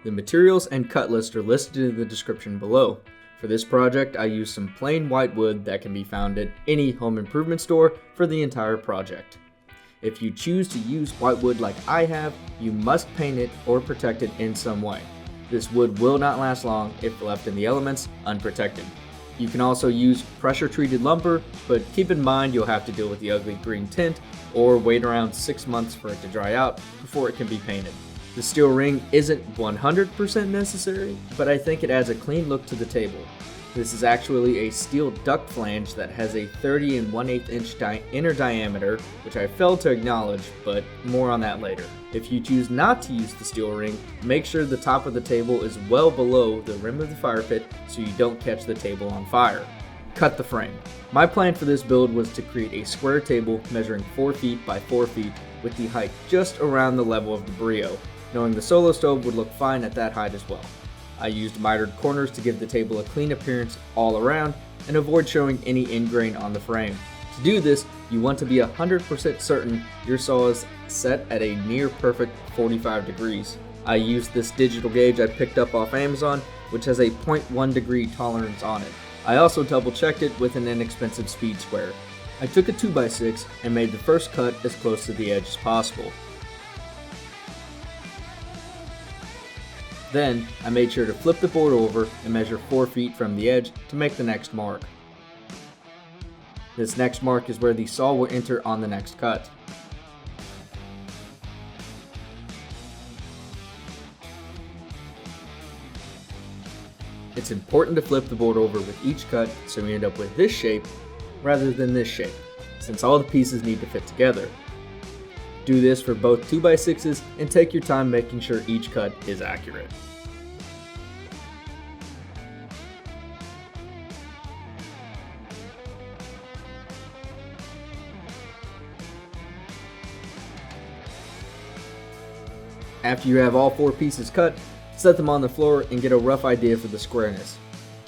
The materials and cut list are listed in the description below. For this project, I used some plain white wood that can be found at any home improvement store for the entire project. If you choose to use white wood like I have, you must paint it or protect it in some way. This wood will not last long if left in the elements unprotected. You can also use pressure-treated lumber, but keep in mind you'll have to deal with the ugly green tint or wait around 6 months for it to dry out before it can be painted. The steel ring isn't 100% necessary, but I think it adds a clean look to the table. This is actually a steel duct flange that has a 30 1/8 inch inner diameter, which I failed to acknowledge, but more on that later. If you choose not to use the steel ring, make sure the top of the table is well below the rim of the fire pit so you don't catch the table on fire. Cut the frame. My plan for this build was to create a square table measuring 4 feet by 4 feet with the height just around the level of the Breeo, knowing the solo stove would look fine at that height as well. I used mitered corners to give the table a clean appearance all around and avoid showing any ingrain on the frame. To do this, you want to be 100% certain your saw is set at a near perfect 45 degrees. I used this digital gauge I picked up off Amazon, which has a 0.1 degree tolerance on it. I also double checked it with an inexpensive speed square. I took a 2x6 and made the first cut as close to the edge as possible. Then, I made sure to flip the board over and measure 4 feet from the edge to make the next mark. This next mark is where the saw will enter on the next cut. It's important to flip the board over with each cut so we end up with this shape rather than this shape, since all the pieces need to fit together. Do this for both 2x6s and take your time making sure each cut is accurate. After you have all 4 pieces cut, set them on the floor and get a rough idea for the squareness.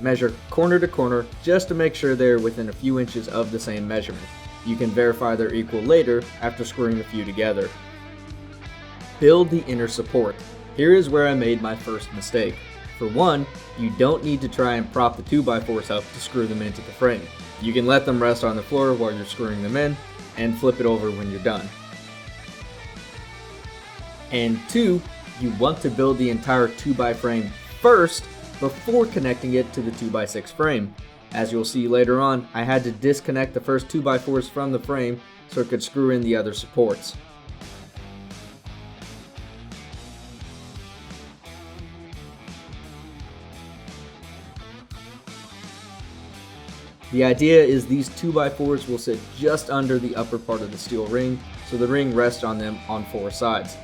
Measure corner to corner just to make sure they're within a few inches of the same measurement. You can verify they're equal later after screwing a few together. Build the inner support. Here is where I made my first mistake. For one, you don't need to try and prop the 2x4s up to screw them into the frame. You can let them rest on the floor while you're screwing them in and flip it over when you're done. And 2, you want to build the entire 2x frame first before connecting it to the 2x6 frame. As you'll see later on, I had to disconnect the first 2x4s from the frame so it could screw in the other supports. The idea is these 2x4s will sit just under the upper part of the steel ring, so the ring rests on them on 4 sides.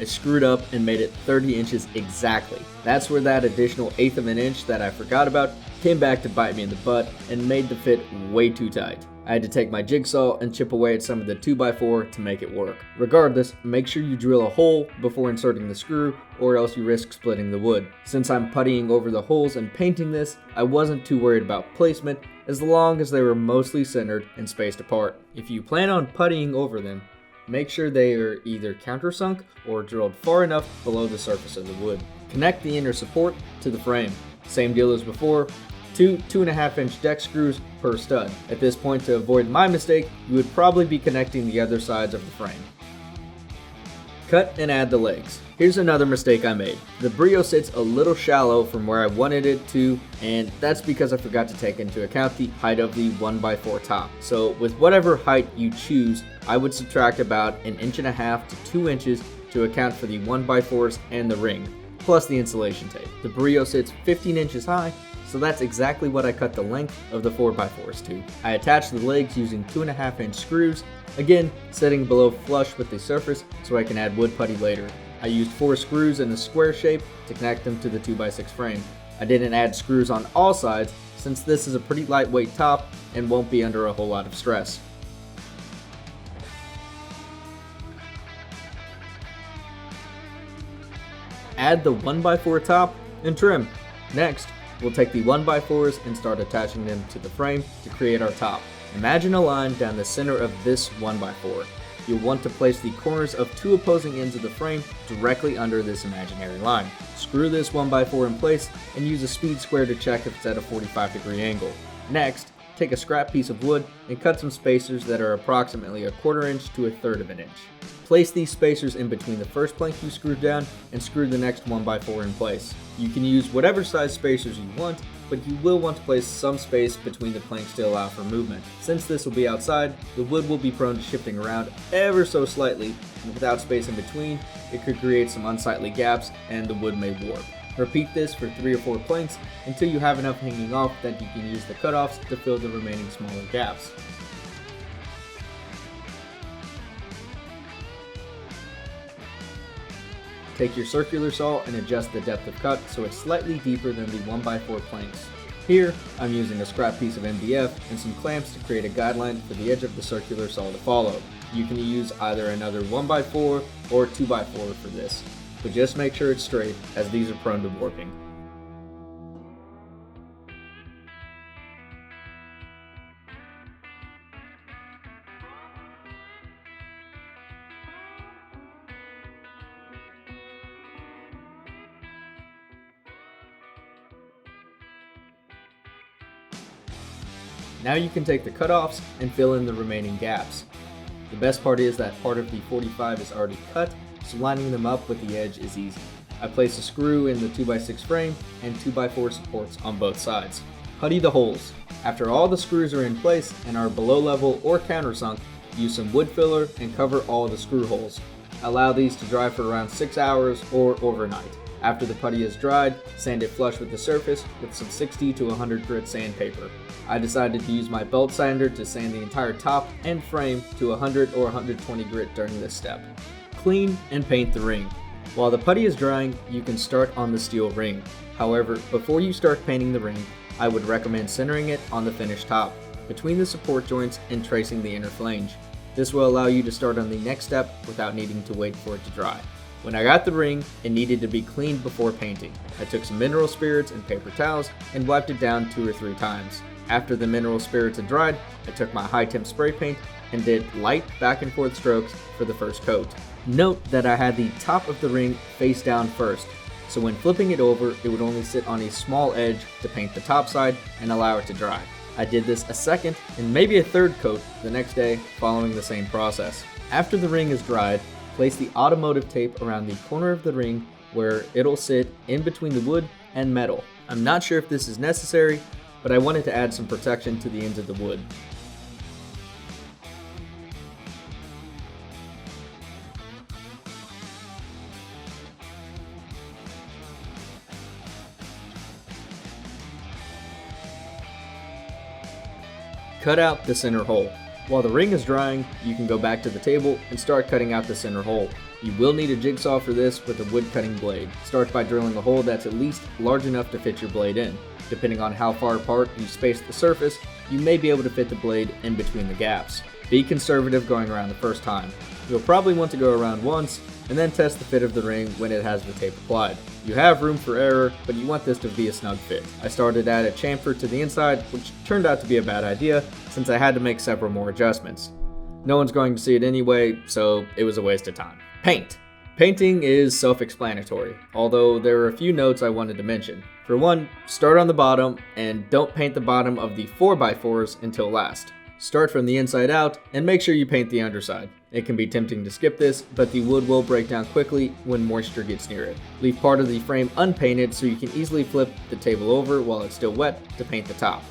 I screwed up and made it 30 inches exactly. That's where that additional 1/8 of an inch that I forgot about came back to bite me in the butt and made the fit way too tight. I had to take my jigsaw and chip away at some of the 2x4 to make it work. Regardless, make sure you drill a hole before inserting the screw or else you risk splitting the wood. Since I'm puttying over the holes and painting this, I wasn't too worried about placement as long as they were mostly centered and spaced apart. If you plan on puttying over them, make sure they are either countersunk or drilled far enough below the surface of the wood. Connect the inner support to the frame. Same deal as before, 2 2.5 inch deck screws per stud. At this point, to avoid my mistake, you would probably be connecting the other sides of the frame. Cut and add the legs. Here's another mistake I made. The Breeo sits a little shallow from where I wanted it to, and that's because I forgot to take into account the height of the 1x4 top. So with whatever height you choose, I would subtract about 1.5 to 2 inches to account for the 1x4s and the ring, plus the insulation tape. The Breeo sits 15 inches high, so that's exactly what I cut the length of the 4x4s to. I attached the legs using 2.5 inch screws, again setting below flush with the surface so I can add wood putty later. I used 4 screws in a square shape to connect them to the 2x6 frame. I didn't add screws on all sides since this is a pretty lightweight top and won't be under a whole lot of stress. Add the 1x4 top and trim. Next, we'll take the 1x4s and start attaching them to the frame to create our top. Imagine a line down the center of this 1x4. You'll want to place the corners of two opposing ends of the frame directly under this imaginary line. Screw this 1x4 in place and use a speed square to check if it's at a 45-degree angle. Next, take a scrap piece of wood and cut some spacers that are approximately 1/4 inch to 1/3 of an inch. Place these spacers in between the first plank you screwed down and screw the next 1x4 in place. You can use whatever size spacers you want, but you will want to place some space between the planks to allow for movement. Since this will be outside, the wood will be prone to shifting around ever so slightly, and without space in between, it could create some unsightly gaps and the wood may warp. Repeat this for 3 or 4 planks until you have enough hanging off that you can use the cutoffs to fill the remaining smaller gaps. Take your circular saw and adjust the depth of cut so it's slightly deeper than the 1x4 planks. Here, I'm using a scrap piece of MDF and some clamps to create a guideline for the edge of the circular saw to follow. You can use either another 1x4 or 2x4 for this, but just make sure it's straight as these are prone to warping. Now you can take the cutoffs and fill in the remaining gaps. The best part is that part of the 45 is already cut, so lining them up with the edge is easy. I place a screw in the 2x6 frame and 2x4 supports on both sides. Putty the holes. After all the screws are in place and are below level or countersunk, use some wood filler and cover all the screw holes. Allow these to dry for around 6 hours or overnight. After the putty is dried, sand it flush with the surface with some 60 to 100 grit sandpaper. I decided to use my belt sander to sand the entire top and frame to 100 or 120 grit during this step. Clean and paint the ring. While the putty is drying, you can start on the steel ring. However, before you start painting the ring, I would recommend centering it on the finished top, between the support joints and tracing the inner flange. This will allow you to start on the next step without needing to wait for it to dry. When I got the ring, it needed to be cleaned before painting. I took some mineral spirits and paper towels and wiped it down 2 or 3 times. After the mineral spirits had dried, I took my high temp spray paint and did light back and forth strokes for the first coat. Note that I had the top of the ring face down first, so when flipping it over, it would only sit on a small edge to paint the top side and allow it to dry. I did this a second and maybe a third coat the next day following the same process. After the ring is dried, place the automotive tape around the corner of the ring where it'll sit in between the wood and metal. I'm not sure if this is necessary, but I wanted to add some protection to the ends of the wood. Cut out the center hole. While the ring is drying, you can go back to the table and start cutting out the center hole. You will need a jigsaw for this with a wood cutting blade. Start by drilling a hole that's at least large enough to fit your blade in. Depending on how far apart you space the surface, you may be able to fit the blade in between the gaps. Be conservative going around the first time. You'll probably want to go around once and then test the fit of the ring when it has the tape applied. You have room for error, but you want this to be a snug fit. I started to add a chamfer to the inside, which turned out to be a bad idea since I had to make several more adjustments. No one's going to see it anyway, so it was a waste of time. Paint. Painting is self-explanatory, although there are a few notes I wanted to mention. For one, start on the bottom and don't paint the bottom of the 4x4s until last. Start from the inside out and make sure you paint the underside. It can be tempting to skip this, but the wood will break down quickly when moisture gets near it. Leave part of the frame unpainted so you can easily flip the table over while it's still wet to paint the top.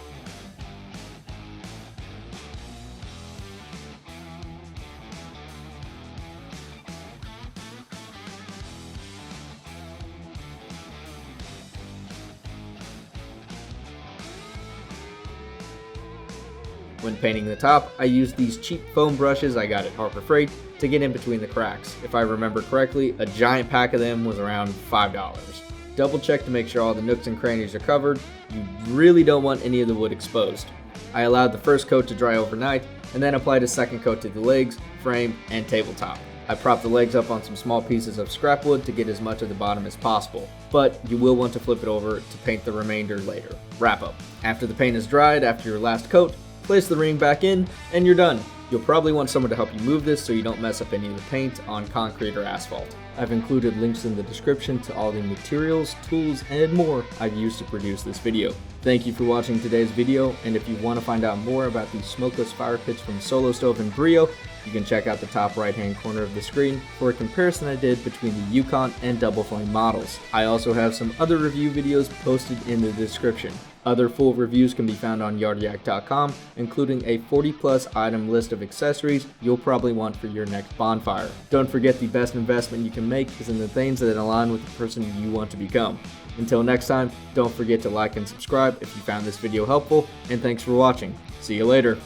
When painting the top, I used these cheap foam brushes I got at Harbor Freight to get in between the cracks. If I remember correctly, a giant pack of them was around $5. Double check to make sure all the nooks and crannies are covered. You really don't want any of the wood exposed. I allowed the first coat to dry overnight and then applied a second coat to the legs, frame, and tabletop. I propped the legs up on some small pieces of scrap wood to get as much of the bottom as possible, but you will want to flip it over to paint the remainder later. Wrap up. After the paint is dried after your last coat, place the ring back in and you're done. You'll probably want someone to help you move this so you don't mess up any of the paint on concrete or asphalt. I've included links in the description to all the materials, tools, and more I've used to produce this video. Thank you for watching today's video, and if you want to find out more about these smokeless fire pits from Solo Stove and Breeo, you can check out the top right hand corner of the screen for a comparison I did between the Yukon and Double Flame models. I also have some other review videos posted in the description. Other full reviews can be found on yardiac.com, including a 40+ item list of accessories you'll probably want for your next bonfire. Don't forget, the best investment you can make is in the things that align with the person you want to become. Until next time, don't forget to like and subscribe if you found this video helpful, and thanks for watching. See you later.